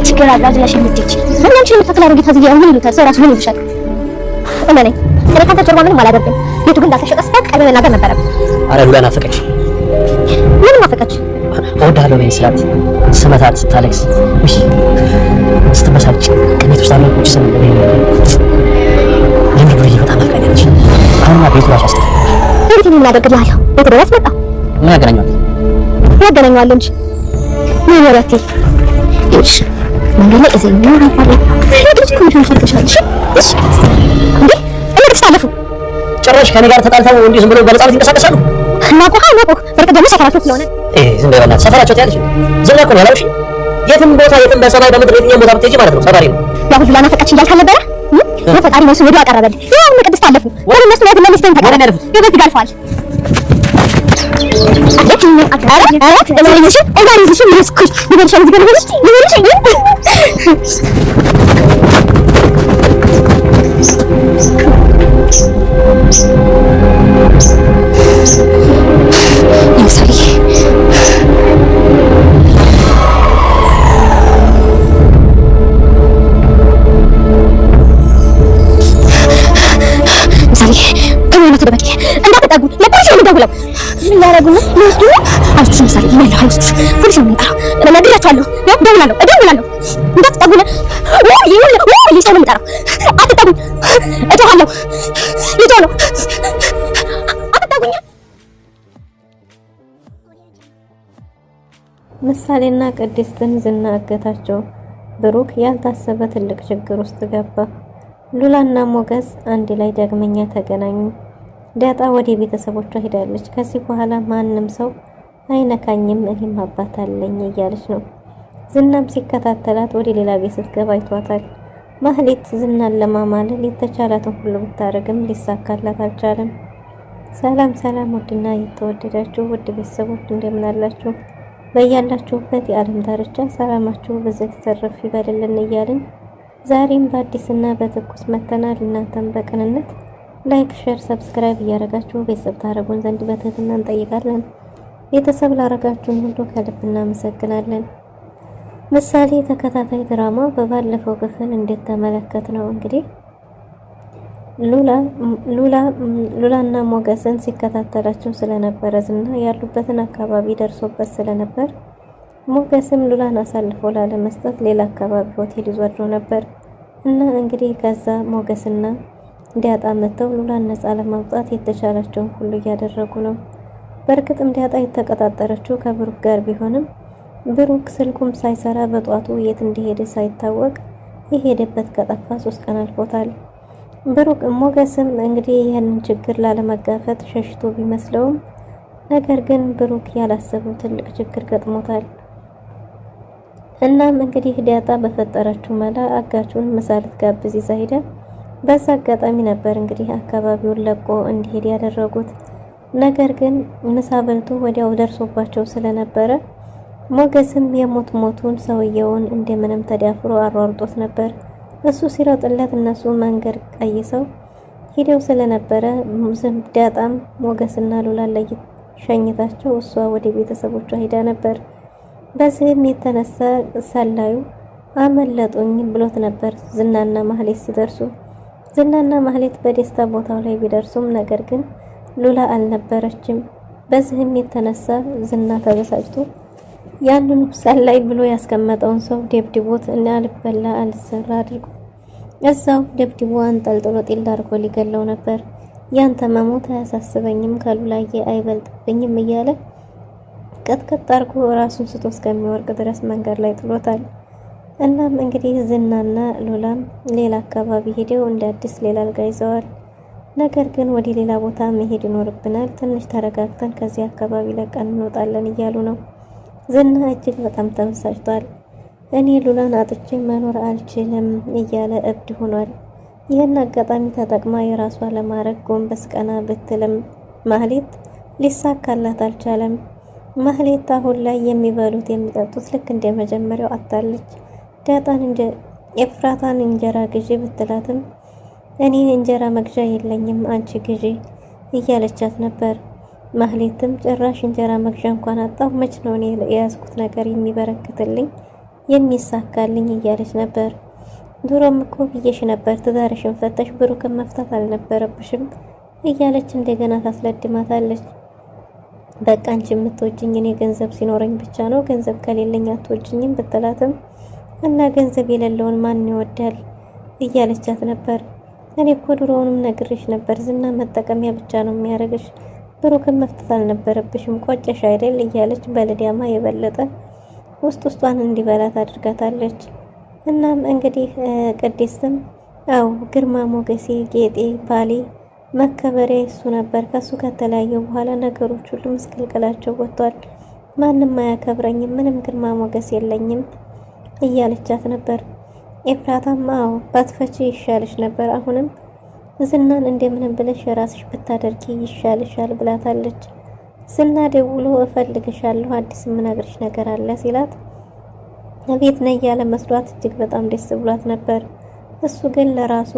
ችግር አላዝላሽ የምትጭ ምንም ችግር ተከላሩ ጌታ ዝያ ምን ይሉታል ሰው ራሱ ምን ይሉሻል እኔ ካንተ ጀርባ ምንም አላደርግም የቱ ግን እንዳልተሸቀስ ቀድመ መናገር ነበረብኝ አረ ሉላ ናፈቀች ምን ናፈቀች እወድሃለሁ በይ ስላት ስመታት ስታለቅስ እሺ ስትበሳጭ ከቤት ውስጥ አለ ቁጭ ስም ለምን ብዬ በጣም ናፍቃኛለች አሁንማ ቤቱ ራሱ አስጠላ እንዴት ምን እናደርግልሃለሁ ቤት ድረስ መጣ ምን ያገናኘዋል እንጂ ምን ወራቲ እሺ መንገድ ላይ እዚህ ነው አፋለ ልጅ ኮሚሽን ሰርተሻለሽ እሺ እንዴ እንዴት ታለፉ ጭራሽ ከኔ ጋር ተጣልተው እንዴ ዝም ብሎ በነጻነት ይንቀሳቀሳሉ እናቆ በርቀት ደግሞ ሰፈራቸው ስለሆነ ዝም ብሎ በእናትህ ሰፈራቸው ታያለሽ ዝም ብሎ ያለው እሺ የትም ቦታ የትም በሰማይ በምድር የትኛው ቦታ ብትሄጂ ማለት ነው ሰፈሪ ነው ያው ሁሉ ናፈቀች እያልክ አልነበረ ፈጣሪ ነው ወዲያ አቀረበልኝ ያው መቅደስ ታለፉ ወደ እነሱ ላይ ለሚስተን ተቀበለ ይበዝ ጋልፋል ምሳሌና ቅድስትን ዝና አገታቸው። ብሩክ ያልታሰበ ትልቅ ችግር ውስጥ ገባ። ሉላና ሞገስ አንድ ላይ ዳግመኛ ተገናኙ። ዳጣ ወደ ቤተሰቦቿ ሄዳለች። ከዚህ በኋላ ማንም ሰው አይነካኝም እኔም አባት አለኝ እያለች ነው። ዝናም ሲከታተላት ወደ ሌላ ቤት ስትገባ አይቷታል። ማህሌት ዝናን ለማማለል የተቻላትን ሁሉ ብታረግም ሊሳካላት አልቻለም። ሰላም ሰላም፣ ውድና የተወደዳችሁ ውድ ቤተሰቦች እንደምን አላችሁ? በያላችሁበት የዓለም ዳርቻ ሰላማችሁ በዘት ተተረፍ ይበልልን እያልን ዛሬም በአዲስና በትኩስ መተናል። እናንተም በቅንነት ላይክ፣ ሼር፣ ሰብስክራይብ እያደረጋችሁ ቤተሰብ ታረጉን ዘንድ በትህትና እንጠይቃለን። ቤተሰብ ላረጋችሁን ሁሉ ከልብ እናመሰግናለን። ምሳሌ ተከታታይ ድራማ በባለፈው ክፍል እንደተመለከት ነው እንግዲህ ሉላና ሞገስን ሲከታተላቸው ስለነበረ ዝና ያሉበትን አካባቢ ደርሶበት ስለነበር ሞገስም ሉላን አሳልፎ ላለመስጠት ሌላ አካባቢ ሆቴል ይዟት ነበር እና እንግዲህ ከዛ ሞገስና ዳጣ መተው ሉላን ነፃ ለማውጣት የተቻላቸውን ሁሉ እያደረጉ ነው። በእርግጥም ዳጣ የተቀጣጠረችው ከብሩክ ጋር ቢሆንም ብሩክ ስልኩም ሳይሰራ በጧቱ የት እንደሄደ ሳይታወቅ የሄደበት ከጠፋ 3 ቀን አልፎታል። ብሩክ ሞገስም እንግዲህ ይህንን ችግር ላለመጋፈጥ ሸሽቶ ቢመስለውም ነገር ግን ብሩክ ያላሰበው ትልቅ ችግር ገጥሞታል። እናም እንግዲህ ዳጣ በፈጠረችው መላ አጋቹን ምሳ ልትጋብዝ ይዛ ሄዳ በዛ አጋጣሚ ነበር እንግዲህ አካባቢውን ለቆ እንዲሄድ ያደረጉት። ነገር ግን ምሳ በልቶ ወዲያው ደርሶባቸው ስለነበረ ሞገስም ሞቱን ሰውየውን እንደምንም ተዳፍሮ አሯርጦት ነበር። እሱ ሲሮጥለት እነሱ መንገድ ቀይሰው ሄደው ስለነበረ ዳጣም ሞገስና ሉላ ላይ ሸኝታቸው እሷ ወደ ቤተሰቦቿ ሄዳ ነበር። በዚህም የተነሳ ሰላዩ አመለጡኝ ብሎት ነበር ዝናና ማህሌት ሲደርሱ። ዝናና ማህሌት በደስታ ቦታው ላይ ቢደርሱም ነገር ግን ሉላ አልነበረችም። በዚህም የተነሳ ዝና ተበሳጭቶ ያንን ሰላይ ብሎ ያስቀመጠውን ሰው ደብድቦት እና አልበላ አልሰራ አድርጎ እዛው ደብድቦ አንጠልጥሎ ጢል አድርጎ ሊገለው ነበር። ያንተ መሞት አያሳስበኝም ከሉላዬ አይበልጥብኝም እያለ ቀጥቀጥ አድርጎ ራሱን ስቶ እስከሚወርቅ ድረስ መንገድ ላይ ጥሎታል። እናም እንግዲህ ዝናና ሉላም ሌላ አካባቢ ሄደው እንደ አዲስ ሌላ አልጋ ይዘዋል። ነገር ግን ወደ ሌላ ቦታ መሄድ ይኖርብናል፣ ትንሽ ተረጋግተን ከዚህ አካባቢ ለቀን እንወጣለን እያሉ ነው። ዝና እጅግ በጣም ተበሳጭቷል። እኔ ሉላን አጥቼ መኖር አልችልም እያለ እብድ ሆኗል። ይህን አጋጣሚ ተጠቅማ የራሷ ለማድረግ ጎንበስ ቀና ብትልም ማህሌት ሊሳካላት አልቻለም። ማህሌት አሁን ላይ የሚበሉት የሚጠጡት ልክ እንደ መጀመሪያው አጣለች። ዳጣን ኤፍራታን እንጀራ ግዢ ብትላትም እኔ እንጀራ መግዣ የለኝም አንቺ ግዢ እያለቻት ነበር። ማህሌትም ጭራሽ እንጀራ መግዣ እንኳን አጣው፣ መች ነው እኔ የያዝኩት ነገር የሚበረክትልኝ የሚሳካልኝ እያለች ነበር። ድሮም እኮ ብዬሽ ነበር ትዳርሽን ፈተሽ ብሩክን መፍታት አልነበረብሽም እያለች እንደገና ታስለድማታለች። በቃ አንቺ የምትወጂኝ እኔ ገንዘብ ሲኖረኝ ብቻ ነው፣ ገንዘብ ከሌለኝ አትወጂኝም ብትላትም እና ገንዘብ የሌለውን ማን ይወዳል እያለቻት ነበር። እኔ እኮ ድሮውንም ነግሬሽ ነበር፣ ዝና መጠቀሚያ ብቻ ነው የሚያደርግሽ፣ ብሩክን መፍታት አልነበረብሽም፣ ቆጨሽ አይደል እያለች በልዲያማ የበለጠ ውስጧን እንዲበላት አድርጋታለች። እናም እንግዲህ ቅድስትም አው ግርማ ሞገሴ ጌጤ ባሌ መከበሪያ እሱ ነበር፣ ከሱ ከተለያየ በኋላ ነገሮች ሁሉ ምስቅልቅላቸው ወጥቷል፣ ማንም አያከብረኝም፣ ምንም ግርማ ሞገስ የለኝም እያለቻት ነበር። ኤፍራታም አው ባትፈቺ ይሻልሽ ነበር፣ አሁንም ዝናን እንደምንም ብለሽ የራስሽ ብታደርጊ ይሻልሻል ብላታለች። ዝና ደውሎ እፈልግሻለሁ አዲስ የምነግርሽ ነገር አለ ሲላት ቤት ነይ ያለ መስሏት እጅግ በጣም ደስ ብሏት ነበር። እሱ ግን ለራሱ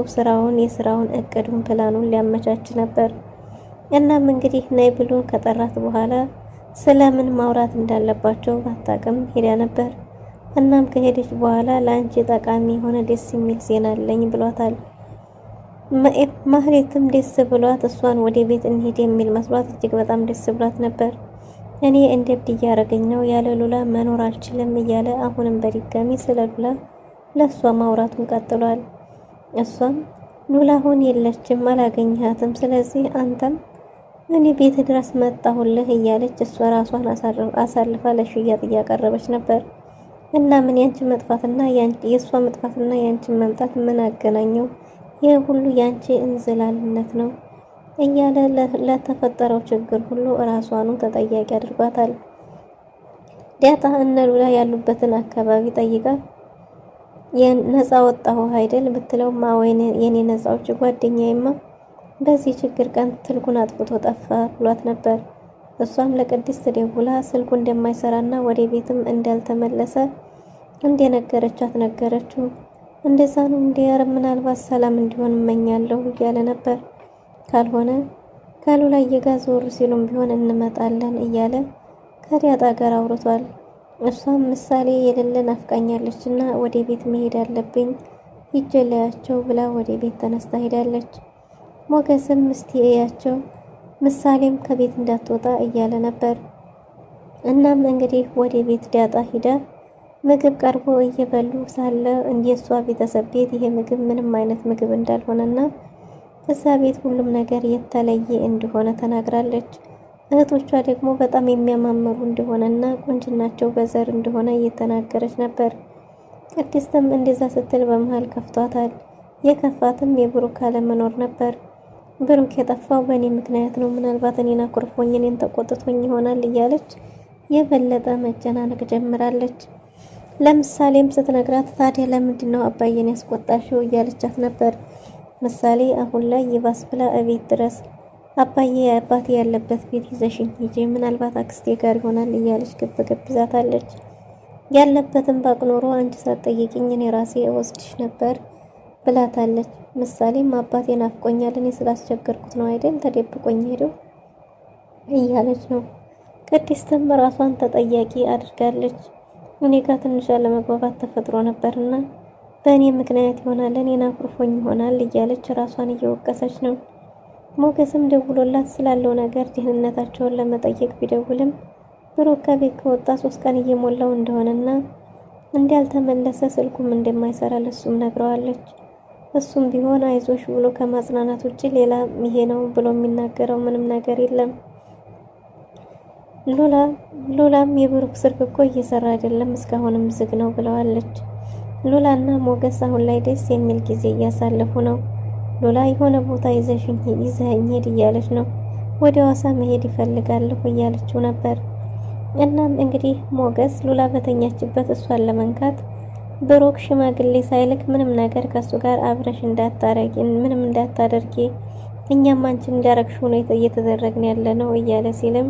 የስራውን እቅዱን ፕላኑን ሊያመቻች ነበር። እናም እንግዲህ ነይ ብሎ ከጠራት በኋላ ስለምን ማውራት እንዳለባቸው ባታቅም ሄዳ ነበር። እናም ከሄደች በኋላ ለአንቺ ጠቃሚ የሆነ ደስ የሚል ዜና አለኝ ብሏታል። ማህሌትም ደስ ብሏት እሷን ወደ ቤት እንሂድ የሚል መስሏት እጅግ በጣም ደስ ብሏት ነበር። እኔ እንደ እብድ እያደረገኝ ነው፣ ያለ ሉላ መኖር አልችልም እያለ አሁንም በድጋሚ ስለ ሉላ ለእሷ ማውራቱን ቀጥሏል። እሷም ሉላ አሁን የለችም፣ አላገኘሃትም፣ ስለዚህ አንተም እኔ ቤት ድረስ መጣሁልህ እያለች እሷ ራሷን አሳልፋ ለሽያጥ እያቀረበች ነበር። እና ምን ያንቺ መጥፋትና የእሷ መጥፋትና ያንቺ መምጣት ምን አገናኘው? ይህ ሁሉ ያንቺ እንዝላልነት ነው እያለ ለተፈጠረው ችግር ሁሉ ራሷኑ ተጠያቂ አድርጓታል። ዳጣ እነ ሉላ ያሉበትን አካባቢ ጠይቃ የነፃ ወጣሁ አይደል ብትለው ማወይኔ የኔ ነፃዎች ጓደኛዬማ በዚህ ችግር ቀን ስልኩን አጥፍቶ ጠፋ ብሏት ነበር። እሷም ለቅድስት ደውላ ስልኩ እንደማይሰራና ወደ ቤትም እንዳልተመለሰ እንደነገረቻት ነገረችው። እንደዛ ነው እንዲያር ምናልባት ሰላም እንዲሆን እመኛለሁ እያለ ነበር። ካልሆነ ከሉላ ጋር ዞር ሲሉም ቢሆን እንመጣለን እያለ ከዳጣ ጋር አውርቷል። እሷም ምሳሌ የሌለን አፍቃኛለችና ወደ ቤት መሄድ አለብኝ ይጀለያቸው ብላ ወደ ቤት ተነስታ ሄዳለች። ሞገስም እስቲ እያቸው ምሳሌም ከቤት እንዳትወጣ እያለ ነበር። እናም እንግዲህ ወደ ቤት ዳጣ ሂዳ ምግብ ቀርቦ እየበሉ ሳለ እንደሷ ቤተሰብ ቤት ይሄ ምግብ ምንም አይነት ምግብ እንዳልሆነና እዛ ቤት ሁሉም ነገር የተለየ እንደሆነ ተናግራለች። እህቶቿ ደግሞ በጣም የሚያማምሩ እንደሆነና ቁንጅናቸው በዘር እንደሆነ እየተናገረች ነበር። ቅድስትም እንደዛ ስትል በመሃል ከፍቷታል። የከፋትም የብሩክ አለመኖር ነበር። ብሩክ የጠፋው በእኔ ምክንያት ነው፣ ምናልባት እኔን አኩርፎኝ እኔን ተቆጥቶኝ ይሆናል እያለች የበለጠ መጨናነቅ ጀምራለች። ለምሳሌም ስትነግራት ታዲያ ለምንድን ነው አባዬን ያስቆጣሽው እያለቻት ነበር። ምሳሌ አሁን ላይ ይባስ ብላ እቤት ድረስ አባዬ አባቴ ያለበት ቤት ይዘሽኝ ሂጂ፣ ምናልባት አክስቴ ጋር ይሆናል እያለች ግብግብ ይዛታለች። ያለበትን ባቅ ኖሮ አንቺ ሳትጠይቂኝ እኔ ራሴ እወስድሽ ነበር ብላታለች። ምሳሌም አባቴን አፍቆኛል እኔ ስላስቸገርኩት ነው አይደል ተደብቆኝ ሄደው እያለች ነው። ቅድስትም ራሷን ተጠያቂ አድርጋለች። እኔ ጋር ትንሽ አለመግባባት ተፈጥሮ ነበርና በእኔ ምክንያት ይሆናል እኔን አኩርፎኝ ይሆናል እያለች ራሷን እየወቀሰች ነው። ሞገስም ደውሎላት ስላለው ነገር ደህንነታቸውን ለመጠየቅ ቢደውልም ብሩክ ከቤት ከወጣ 3 ቀን እየሞላው እንደሆነና እንዳልተመለሰ ስልኩም እንደማይሰራ ለሱም ነግረዋለች። እሱም ቢሆን አይዞሽ ብሎ ከማጽናናት ውጪ ሌላ ይሄ ነው ብሎ የሚናገረው ምንም ነገር የለም። ሉላም የብሩክ ስልክ እኮ እየሰራ አይደለም እስካሁንም ዝግ ነው ብለዋለች። ሉላና ሞገስ አሁን ላይ ደስ የሚል ጊዜ እያሳለፉ ነው። ሉላ የሆነ ቦታ ይዘኸኝ ሂድ እያለች ነው። ወደ ሐዋሳ መሄድ ይፈልጋለሁ እያለችው ነበር። እናም እንግዲህ ሞገስ ሉላ በተኛችበት እሷን ለመንካት ብሩክ ሽማግሌ ሳይልክ ምንም ነገር ከሱ ጋር አብረሽ ምንም እንዳታደርጊ እኛም አንቺን እንዳረግሽው ነው እየተደረግን ያለ ነው እያለ ሲልም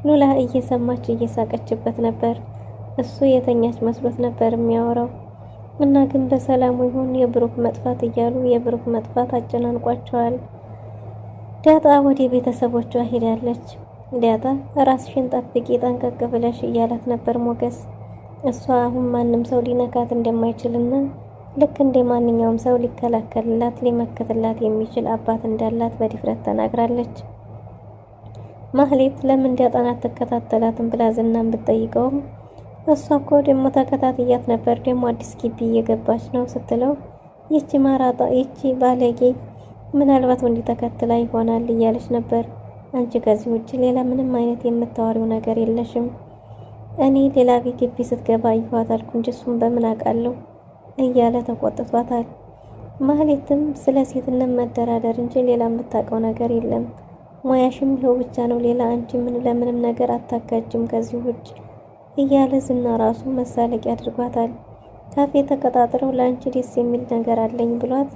ሉላ እየሰማች እየሳቀችበት ነበር። እሱ የተኛች መስሎት ነበር የሚያወራው እና ግን በሰላም ይሁን የብሩክ መጥፋት እያሉ የብሩክ መጥፋት አጨናንቋቸዋል። ዳጣ ወደ ቤተሰቦቿ ሄዳለች። ዳጣ ራስሽን ጠብቂ ጠንቀቅ ብለሽ እያላት ነበር ሞገስ። እሷ አሁን ማንም ሰው ሊነካት እንደማይችልና ልክ እንደ ማንኛውም ሰው ሊከላከልላት ሊመክትላት የሚችል አባት እንዳላት በድፍረት ተናግራለች። ማህሌት ለምን እንዲያጠናት ተከታተላትን ብላ ዝናን ብትጠይቀውም እሷ እኮ ደግሞ ተከታትያት ነበር፣ ደግሞ አዲስ ግቢ እየገባች ነው ስትለው ይቺ ማራጣ ይቺ ባለጌ ምናልባት ወንድ ተከትላ ይሆናል እያለች ነበር። አንቺ ከዚህ ውጭ ሌላ ምንም አይነት የምታወሪው ነገር የለሽም። እኔ ሌላ ቤት ግቢ ስትገባ ይኋት አልኩ እንጂ እሱን በምን አውቃለሁ እያለ ተቆጥቷታል። ማህሌትም ስለ ሴትነት መደራደር እንጂ ሌላ የምታውቀው ነገር የለም፣ ሙያሽም ይኸው ብቻ ነው፣ ሌላ አንቺ ምን ለምንም ነገር አታካጅም ከዚህ ውጭ እያለ ዝና ራሱ መሳለቂያ አድርጓታል። ካፌ ተቀጣጥረው ለአንቺ ደስ የሚል ነገር አለኝ ብሏት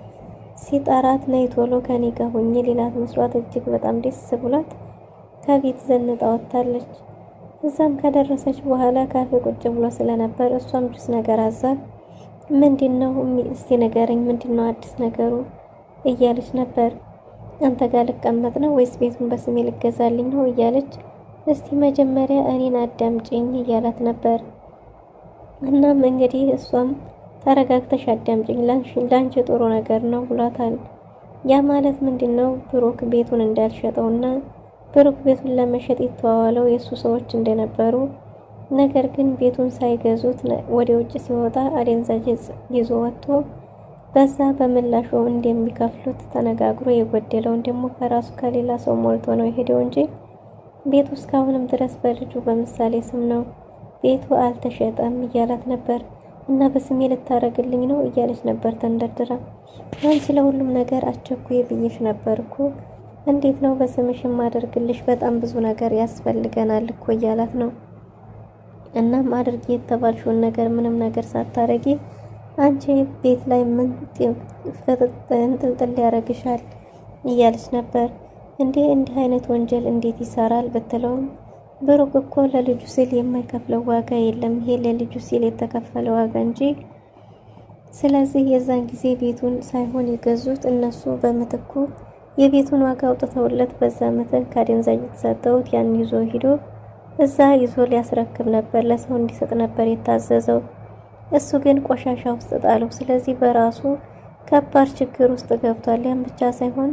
ሲጠራት ነይ ቶሎ ከኔ ጋር ሆኜ ሌላት መስሏት እጅግ በጣም ደስ ብሏት ከቤት ዘንጣ ወጥታለች። እዛም ከደረሰች በኋላ ካፌ ቁጭ ብሎ ስለነበር እሷም ጁስ ነገር አዛ ምንድነው እስቲ ነገረኝ፣ ምንድነው አዲስ ነገሩ እያለች ነበር። አንተ ጋር ልቀመጥ ነው ወይስ ቤቱን በስሜ ልገዛልኝ ነው እያለች እስቲ መጀመሪያ እኔን አዳምጪኝ እያላት ነበር። እናም እንግዲህ እሷም ተረጋግተሽ አዳምጪኝ ላንቺ ጥሩ ነገር ነው ብሏታል። ያ ማለት ምንድነው ብሩክ ቤቱን እንዳልሸጠውና ብሩክ ቤቱን ለመሸጥ የተዋዋለው የሱ ሰዎች እንደነበሩ፣ ነገር ግን ቤቱን ሳይገዙት ወደ ውጭ ሲወጣ አደንዛዥ ዕፅ ይዞ ወጥቶ በዛ በምላሹ እንደሚከፍሉት ተነጋግሮ የጎደለውን ደግሞ ከራሱ ከሌላ ሰው ሞልቶ ነው የሄደው እንጂ ቤቱ እስካሁንም ድረስ በልጁ በምሳሌ ስም ነው፣ ቤቱ አልተሸጠም እያላት ነበር። እና በስሜ ልታረግልኝ ነው እያለች ነበር ተንደርድራ። አንቺ ለሁሉም ነገር አስቸኩዬ ብዬሽ ነበርኩ፣ እንዴት ነው በስምሽ የማደርግልሽ? በጣም ብዙ ነገር ያስፈልገናል እኮ እያላት ነው። እናም አድርጊ የተባልሽውን ነገር ምንም ነገር ሳታረጊ አንቺ ቤት ላይ ምን እንጥልጥል ያረግሻል እያለች ነበር። እንዲህ አይነት ወንጀል እንዴት ይሰራል ብትለውም ብሩክ እኮ ለልጁ ሲል የማይከፍለው ዋጋ የለም፣ ይሄ ለልጁ ሲል የተከፈለ ዋጋ እንጂ። ስለዚህ የዛን ጊዜ ቤቱን ሳይሆን የገዙት እነሱ በምትኩ የቤቱን ዋጋ አውጥተውለት በዛ መጠን ካደንዛዥ ተሰጠውት ያን ይዞ ሂዶ እዛ ይዞ ሊያስረክብ ነበር፣ ለሰው እንዲሰጥ ነበር የታዘዘው። እሱ ግን ቆሻሻ ውስጥ ጣለው። ስለዚህ በራሱ ከባድ ችግር ውስጥ ገብቷል። ያን ብቻ ሳይሆን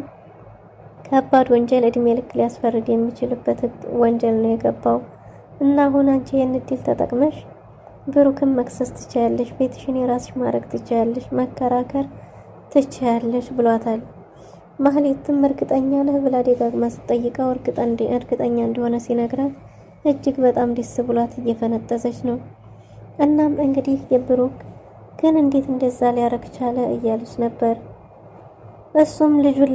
ከባድ ወንጀል እድሜ ልክ ሊያስፈርድ የሚችልበት ወንጀል ነው የገባው። እና አሁን አንቺ ይህን እድል ተጠቅመሽ ብሩክን መክሰስ ትችያለሽ፣ ቤትሽን የራስሽ ማድረግ ትችያለሽ፣ መከራከር ትችያለሽ ብሏታል። ማህሌትም እርግጠኛ ነህ ብላ ደጋግማ ስትጠይቀው እርግጠኛ እንደሆነ ሲነግራት እጅግ በጣም ደስ ብሏት እየፈነጠዘች ነው። እናም እንግዲህ የብሩክ ግን እንዴት እንደዛ ሊያረግ ቻለ እያለች ነበር። እሱም ልጁን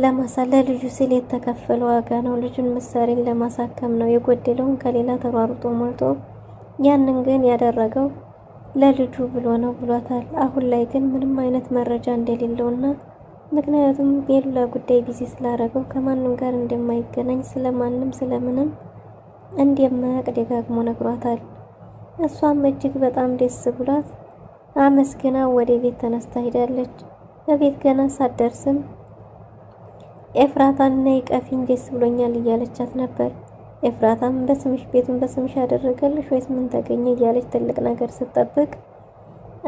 ለልጁ ሲል የተከፈለ ዋጋ ነው፣ ልጁን ምሳሌን ለማሳከም ነው፣ የጎደለውን ከሌላ ተሯሩጦ ሞልቶ ያንን ግን ያደረገው ለልጁ ብሎ ነው ብሏታል። አሁን ላይ ግን ምንም አይነት መረጃ እንደሌለውና ምክንያቱም የሉላ ጉዳይ ቢዚ ስላደረገው ከማንም ጋር እንደማይገናኝ ስለማንም ስለምንም እንደማያውቅ ደጋግሞ ነግሯታል። እሷም እጅግ በጣም ደስ ብሏት አመስግና ወደ ቤት ተነስታ ሄዳለች። በቤት ገና ሳትደርስም ኤፍራታን ነይ ቀፊኝ ደስ ብሎኛል እያለቻት ነበር። ኤፍራታም በስምሽ ቤቱን በስምሽ ያደረገልሽ ወይስ ምን ተገኘ እያለች ትልቅ ነገር ስትጠብቅ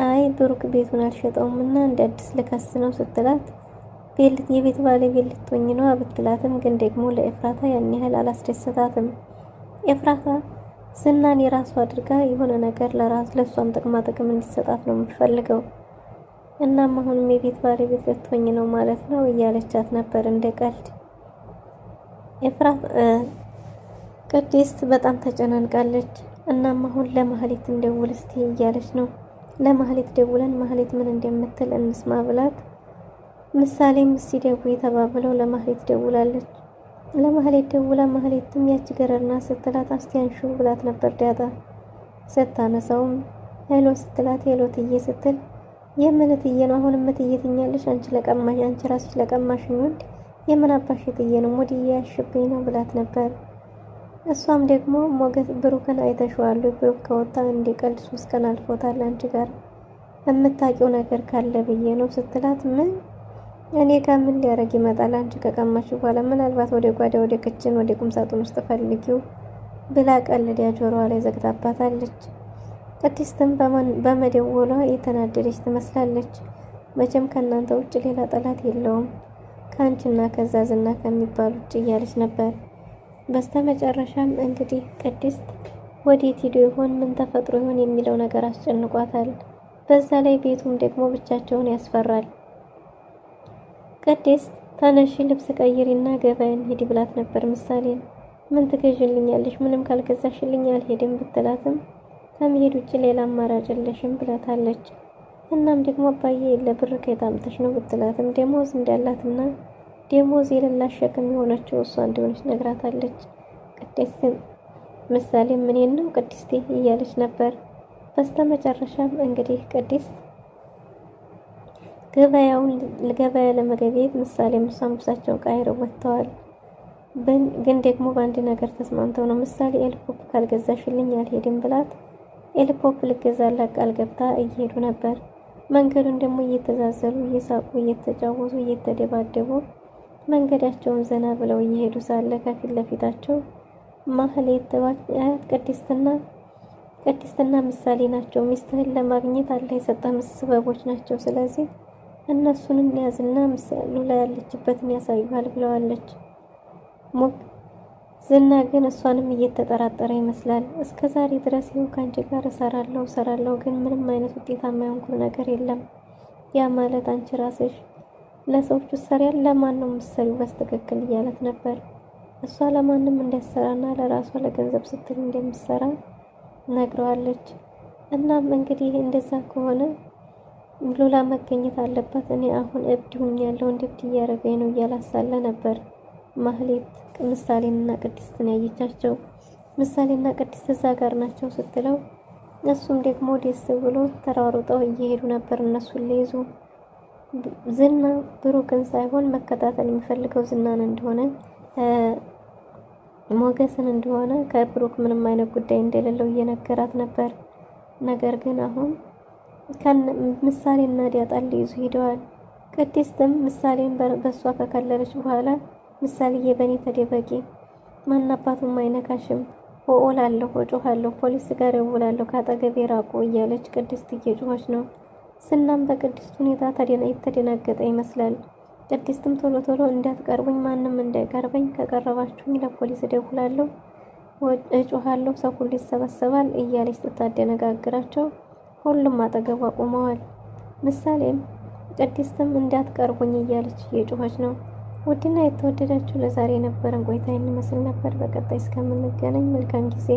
አይ ብሩክ ቤቱን አልሸጠውም እና እንደ አዲስ ልከስ ነው ስትላት የቤት ባለቤት ልትሆኝ ነው ብትላትም ግን ደግሞ ለኤፍራታ ያን ያህል አላስደሰታትም። ኤፍራታ ዝናን የራሷ አድርጋ የሆነ ነገር ለሷም ጥቅም እንዲሰጣት ነው የምትፈልገው። እናም አሁንም የቤት ባለቤት ልትሆኝ ነው ማለት ነው እያለቻት ነበር እንደ ቀልድ። ቅድስት በጣም ተጨናንቃለች። እናም አሁን ለማህሌት እንደውል እስቲ እያለች ነው። ለማህሌት ደውለን ማህሌት ምን እንደምትል እንስማ ብላት ምሳሌም ሲደውይ ተባብለው ለማህሌት ደውላለች። ለማህሌት ደውላ ማህሌትም ያቺ ገረርና ስትላት አስቲያንሹ ብላት ነበር ዳጣ። ስታነሳውም ሄሎ ስትላት ሄሎ ትዬ ስትል የምን ትዬ ነው አሁን ምትይትኛለሽ አንቺ ለቀማሽ አንቺ ራስሽ ለቀማሽኝ ወንድ የምን አባሽ ትዬ ነው ሞዲ ያሽብኝ ነው ብላት ነበር። እሷም ደግሞ ሞገስ ብሩክን አይተሽዋል ብሩክ ከወጣ እንዲቀልድ 3 ቀን አልፎታል አንቺ ጋር የምታውቂው ነገር ካለ ብዬ ነው ስትላት ምን እኔ ጋር ምን ሊያረግ ይመጣል አንቺ ከቀማሽ በኋላ ምናልባት ወደ ጓዳ ወደ ክችን ወደ ቁም ሳጥን ውስጥ ፈልጊው ብላ ቀልድ ጆሮዋ ላይ ዘግታባታለች። ቅድስትም በመደወሏ የተናደደች ትመስላለች። መቼም ከእናንተ ውጭ ሌላ ጠላት የለውም ከአንቺና ከዛ ዝና ከሚባል ውጭ እያለች ነበር። በስተመጨረሻም እንግዲህ ቅድስት ወዴት ሄዶ ይሆን ምን ተፈጥሮ ይሆን የሚለው ነገር አስጨንቋታል። በዛ ላይ ቤቱም ደግሞ ብቻቸውን ያስፈራል። ቅድስት ተነሺ ልብስ ቀይሪና ገበያን ሂድ ብላት ነበር ምሳሌን። ምን ትገዥልኛለሽ? ምንም ካልገዛሽልኝ አልሄድም ብትላትም ከመሄድ ውጭ ሌላ አማራጭ የለሽም ብላታለች። እናም ደግሞ አባዬ ለብር ከየት አምጥተሽ ነው ብትላትም ደሞዝ እንዳላትና ደሞዝ የሌላት ሸክም የሆነችው እሷ እንደሆነች ነግራታለች። ቅድስት ምሳሌ ምን ነው ቅድስቴ እያለች ነበር። በስተመጨረሻም እንግዲህ ቅድስት ገበያ ለመገበያየት ምሳሌ ምሳቸው ቃይረው ወጥተዋል። ግን ደግሞ በአንድ ነገር ተስማምተው ነው። ምሳሌ ኤልፖፕ ካልገዛሽልኝ አልሄድም ብላት ኤልፖፕ ልገዛላት ቃል ገብታ እየሄዱ ነበር። መንገዱን ደግሞ እየተዛዘሉ እየሳቁ እየተጫወቱ እየተደባደቡ መንገዳቸውን ዘና ብለው እየሄዱ ሳለ ከፊት ለፊታቸው ማህሌት ቅድስትና ምሳሌ ናቸው። ሚስትህን ለማግኘት አለ የሰጠህ ስበቦች ናቸው። ስለዚህ እነሱን እንያዝና ምሳሌ ላይ ያለችበትን ያሳዩሃል ብለዋለች። ዝና ግን እሷንም እየተጠራጠረ ይመስላል። እስከ ዛሬ ድረስ ይኸው ካንቺ ጋር እሰራለሁ ግን ምንም አይነት ውጤታማ የሆንኩት ነገር የለም። ያ ማለት አንቺ ራስሽ ለሰዎቹ ሰሪያል ለማን ነው የምትሰሪው በስትክክል እያለት ነበር። እሷ ለማንም እንደሰራና ለራሷ ለገንዘብ ስትል እንደምትሰራ ነግረዋለች። እናም እንግዲህ እንደዛ ከሆነ ሉላ መገኘት አለባት። እኔ አሁን እብድ ሆኛለሁ እብድ እያደረገኝ ነው እያላሳለ ነበር። ማህሌት ምሳሌንና ቅድስትን ያየቻቸው። ምሳሌና ቅድስት እዛ ጋር ናቸው ስትለው እሱም ደግሞ ደስ ብሎ ተሯሩጠው እየሄዱ ነበር እነሱን ሊይዙ። ዝና ብሩክን ሳይሆን መከታተል የሚፈልገው ዝናን እንደሆነ ሞገስን እንደሆነ ከብሩክ ምንም አይነት ጉዳይ እንደሌለው እየነገራት ነበር። ነገር ግን አሁን ምሳሌና ዲያጣን ሊይዙ ሄደዋል። ቅድስትም ምሳሌን በሷ ከከለለች በኋላ ምሳሌዬ በኔ ተደበቂ ማናባቱም አይነካሽም ወኦላለሁ ወጮሃለሁ ፖሊስ ጋር እውላለሁ ካጠገቤ ራቁ እያለች ቅድስት እየጮኸች ነው። ዝናም በቅድስት ሁኔታ የተደናገጠ ይመስላል። ቅድስትም ቶሎ እንዳትቀርቡኝ ማንም እንዳይቀርበኝ ከቀረባችሁኝ ለፖሊስ እደውላለሁ እጮሃለሁ ሰው ሁሉ ይሰበሰባል እያለች ስታደነጋግራቸው ሁሉም አጠገቧ ቆመዋል። ምሳሌም ቅድስትም እንዳትቀርቡኝ እያለች እየጮኸች ነው። ውድና የተወደዳችሁ ለዛሬ የነበረን ቆይታ ይመስል ነበር። በቀጣይ እስከምንገናኝ መልካም ጊዜ